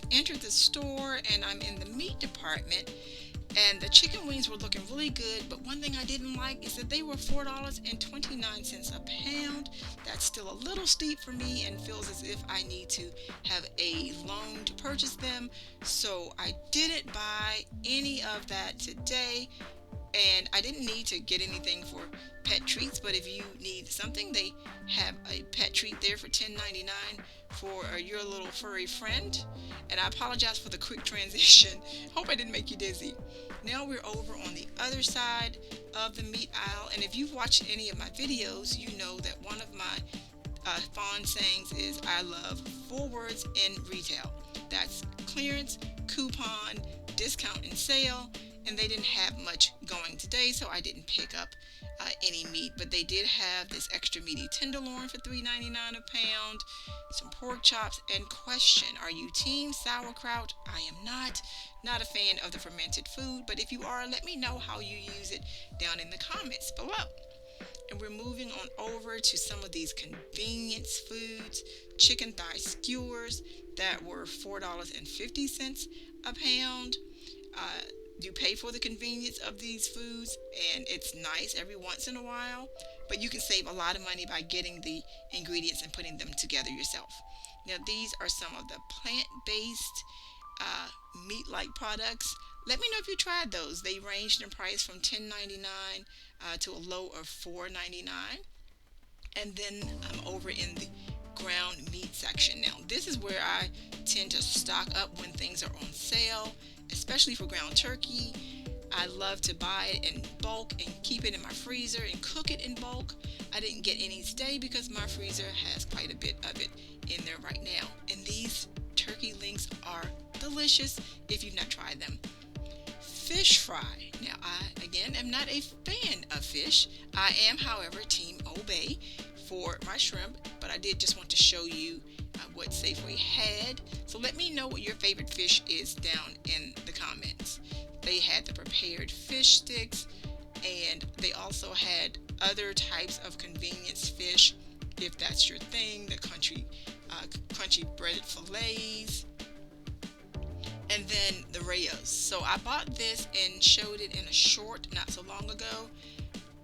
I've entered the store and I'm in the meat department, and the chicken wings were looking really good, but one thing I didn't like is that they were $4.29 a pound. That's still a little steep for me and feels as if I need to have a loan to purchase them. So I didn't buy any of that today, and I didn't need to get anything for pet treats, but if you need something, they have a pet treat there for $10.99 for your little furry friend. And I apologize for the quick transition. Hope I didn't make you dizzy. Now we're over on the other side of the meat aisle, and if you've watched any of my videos, you know that one of my fond sayings is I love 4 words in retail. That's clearance, coupon, discount, and sale. And they didn't have much going today, so I didn't pick up any meat, but they did have this extra meaty tenderloin for $3.99 a pound, some pork chops. And question, are you team sauerkraut? I am not a fan of the fermented food, but if you are, let me know how you use it down in the comments below. And we're moving on over to some of these convenience foods. Chicken thigh skewers that were $4.50 a pound. You pay for the convenience of these foods, and it's nice every once in a while, but you can save a lot of money by getting the ingredients and putting them together yourself. Now, these are some of the plant-based meat-like products. Let me know if you tried those. They ranged in price from $10.99 to a low of $4.99. And then I'm over in the ground meat section. Now, this is where I tend to stock up when things are on sale, especially for ground turkey. I love to buy it in bulk and keep it in my freezer and cook it in bulk. I didn't get any today because my freezer has quite a bit of it in there right now. And these turkey links are delicious if you've not tried them. Fish fry. Now, I, again, am not a fan of fish. I am, however, Team Obey for my shrimp, but I did just want to show you what Safeway had. So let me know what your favorite fish is down in the comments. They had the prepared fish sticks, and they also had other types of convenience fish, if that's your thing, the crunchy breaded fillets, and then the rayos. So I bought this and showed it in a short not so long ago.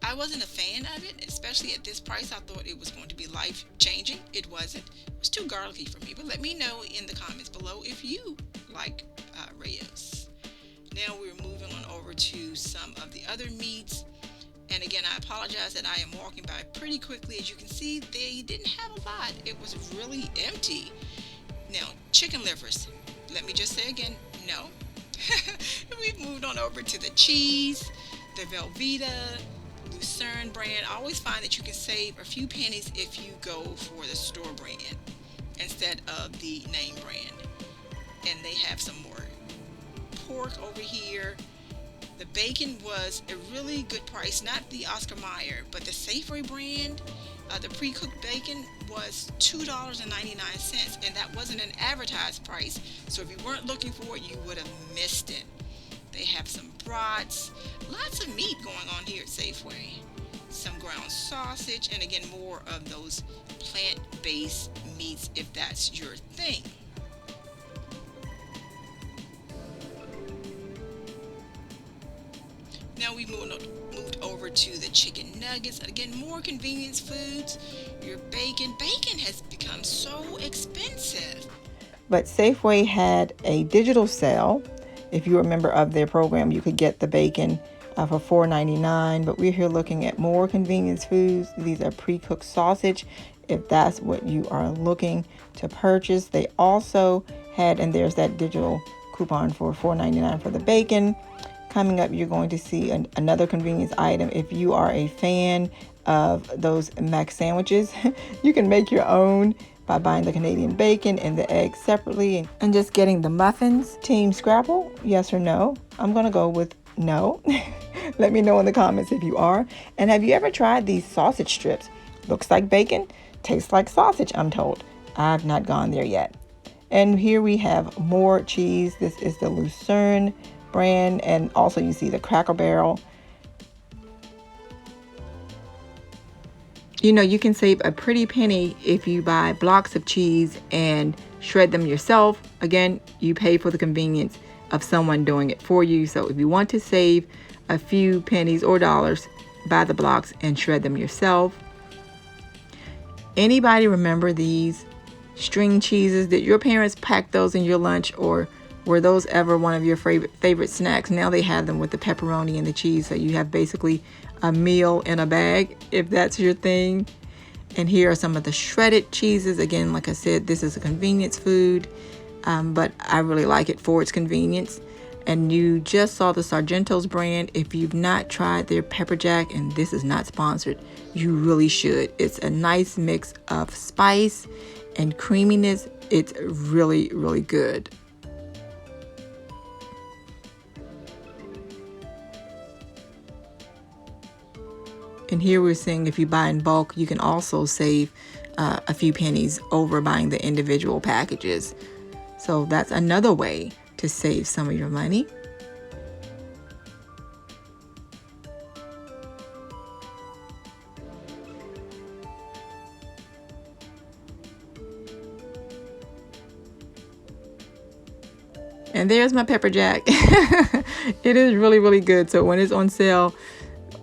I wasn't a fan of it, especially at this price. I thought it was going to be life-changing. It wasn't. It was too garlicky for me. But let me know in the comments below if you like rayos. Now we're moving on over to some of the other meats. And again, I apologize that I am walking by pretty quickly. As you can see, they didn't have a lot. It was really empty. Now, chicken livers. Let me just say again, no. We've moved on over to the cheese, the Velveeta, Lucerne brand. I always find that you can save a few pennies if you go for the store brand instead of the name brand. And they have some more pork over here. The bacon was a really good price, not the Oscar Mayer, but the Safeway brand. The pre-cooked bacon was $2.99, and that wasn't an advertised price. So if you weren't looking for it, you would have missed it. They have some brats, lots of meat going on here at Safeway. Some ground sausage, and again, more of those plant-based meats if that's your thing. Now we moved over to the chicken nuggets. Again, more convenience foods. Your bacon. Bacon has become so expensive. But Safeway had a digital sale. If you're a member of their program, you could get the bacon for $4.99. But we're here looking at more convenience foods. These are pre-cooked sausage, if that's what you are looking to purchase. They also had, and there's that digital coupon for $4.99 for the bacon. Coming up, you're going to see another convenience item. If you are a fan of those mac sandwiches, you can make your own by buying the Canadian bacon and the eggs separately and just getting the muffins. Team Scrapple, yes or no? I'm going to go with no. Let me know in the comments if you are. And have you ever tried these sausage strips? Looks like bacon, tastes like sausage, I'm told. I've not gone there yet. And here we have more cheese. This is the Lucerne brand, and also you see the Cracker Barrel. You know, you can save a pretty penny if you buy blocks of cheese and shred them yourself. Again, you pay for the convenience of someone doing it for you. So if you want to save a few pennies or dollars, buy the blocks and shred them yourself. Anybody remember these string cheeses? Did your parents pack those in your lunch, or were those ever one of your favorite snacks? Now they have them with the pepperoni and the cheese, so you have basically a meal in a bag, if that's your thing. And here are some of the shredded cheeses. Again, like I said, this is a convenience food, but I really like it for its convenience. And you just saw the Sargento's brand. If you've not tried their pepper jack, and this is not sponsored, you really should. It's a nice mix of spice and creaminess. It's really, really good. And here we're seeing if you buy in bulk, you can also save a few pennies over buying the individual packages. So that's another way to save some of your money. And there's my pepper jack. It is really, really good. So when it's on sale,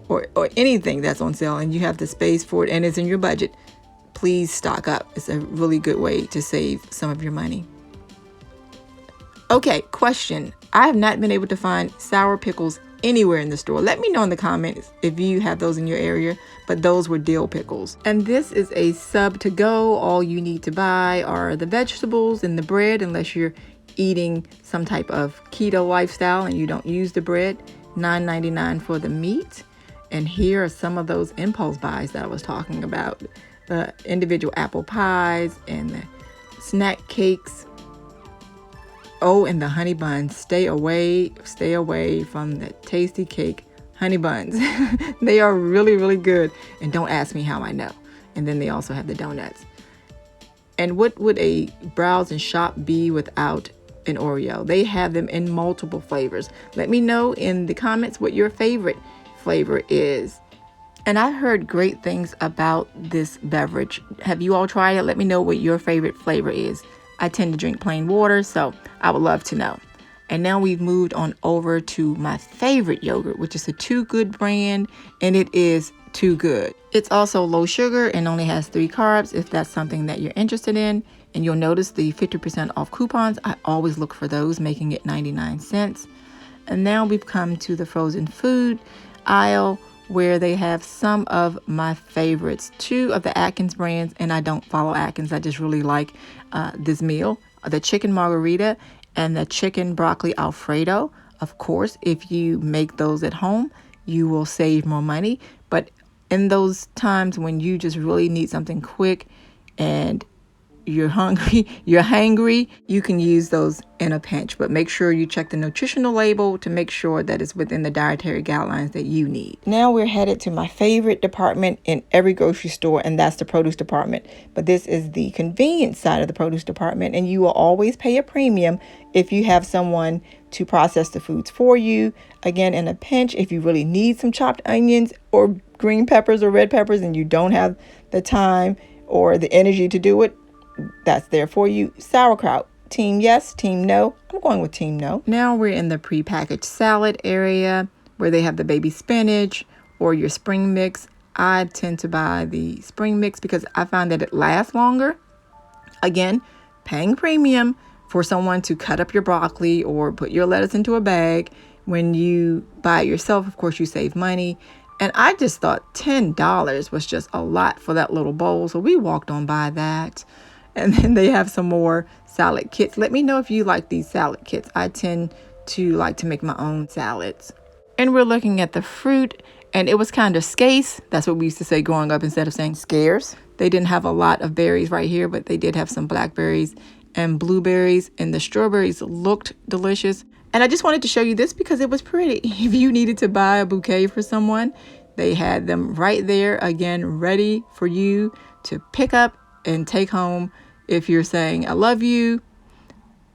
or anything that's on sale, and you have the space for it and it's in your budget, please stock up. It's a really good way to save some of your money. Okay, question. I have not been able to find sour pickles anywhere in the store. Let me know in the comments if you have those in your area, but those were dill pickles. And this is a sub to go. All you need to buy are the vegetables and the bread, unless you're eating some type of keto lifestyle and you don't use the bread. $9.99 for the meat. And here are some of those impulse buys that I was talking about. The individual apple pies and the snack cakes. Oh, and the honey buns. Stay away from the tasty cake honey buns. They are really, really good. And don't ask me how I know. And then they also have the donuts. And what would a Browse and Shop be without an Oreo? They have them in multiple flavors. Let me know in the comments what your favorite flavor is. And I heard great things about this beverage. Have you all tried it? Let me know what your favorite flavor is. I tend to drink plain water, so I would love to know. And now we've moved on over to my favorite yogurt, which is a Too Good brand, and it is Too Good. It's also low sugar and only has 3 carbs if that's something that you're interested in. And you'll notice the 50% off coupons. I always look for those, making it 99 cents. And now we've come to the frozen food aisle, where they have some of my favorites. 2 of the Atkins brands, and I don't follow Atkins. I just really like this meal. The chicken margarita and the chicken broccoli Alfredo. Of course, if you make those at home, you will save more money. But in those times when you just really need something quick and you're hungry, you can use those in a pinch. But make sure you check the nutritional label to make sure that it's within the dietary guidelines that you need. Now we're headed to my favorite department in every grocery store, and that's the produce department. But this is the convenience side of the produce department, and you will always pay a premium if you have someone to process the foods for you. Again, in a pinch, if you really need some chopped onions or green peppers or red peppers and you don't have the time or the energy to do it, that's there for you. Sauerkraut. Team yes, team no. I'm going with team no. Now we're in the prepackaged salad area where they have the baby spinach or your spring mix. I tend to buy the spring mix because I find that it lasts longer. Again, paying premium for someone to cut up your broccoli or put your lettuce into a bag. When you buy it yourself, of course, you save money. And I just thought $10 was just a lot for that little bowl. So we walked on by that. And then they have some more salad kits. Let me know if you like these salad kits. I tend to like to make my own salads. And we're looking at the fruit, and it was kind of scarce. That's what we used to say growing up instead of saying scarce. They didn't have a lot of berries right here, but they did have some blackberries and blueberries, and the strawberries looked delicious. And I just wanted to show you this because it was pretty. If you needed to buy a bouquet for someone, they had them right there, again, ready for you to pick up and take home if you're saying, I love you.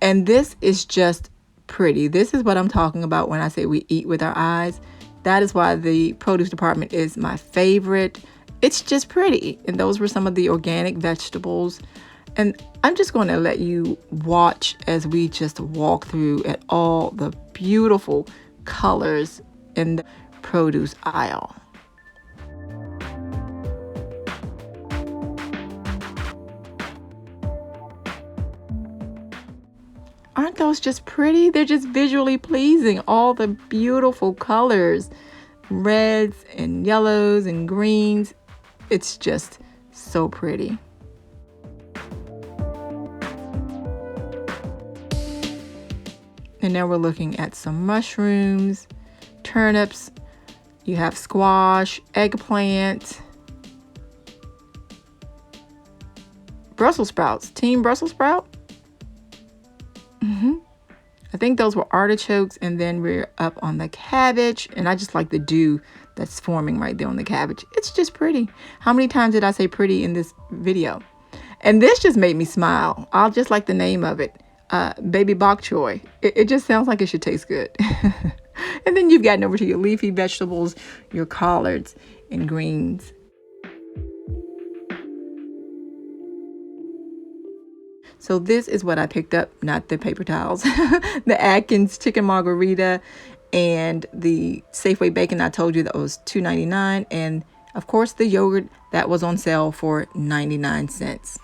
And this is just pretty. This is what I'm talking about when I say we eat with our eyes. That is why the produce department is my favorite. It's just pretty. And those were some of the organic vegetables. And I'm just going to let you watch as we just walk through at all the beautiful colors in the produce aisle. Aren't those just pretty? They're just visually pleasing. All the beautiful colors, reds and yellows and greens. It's just so pretty. And now we're looking at some mushrooms, turnips. You have squash, eggplant, Brussels sprouts. Team Brussels sprout? I think those were artichokes, and then we're up on the cabbage, and I just like the dew that's forming right there on the cabbage. It's just pretty. How many times did I say pretty in this video? And this just made me smile. I'll just like the name of it. Baby bok choy. It just sounds like it should taste good. And then you've gotten over to your leafy vegetables, your collards and greens. So this is what I picked up, not the paper towels. The Atkins chicken margarita and the Safeway bacon. I told you that was $2.99. And of course the yogurt that was on sale for 99 cents.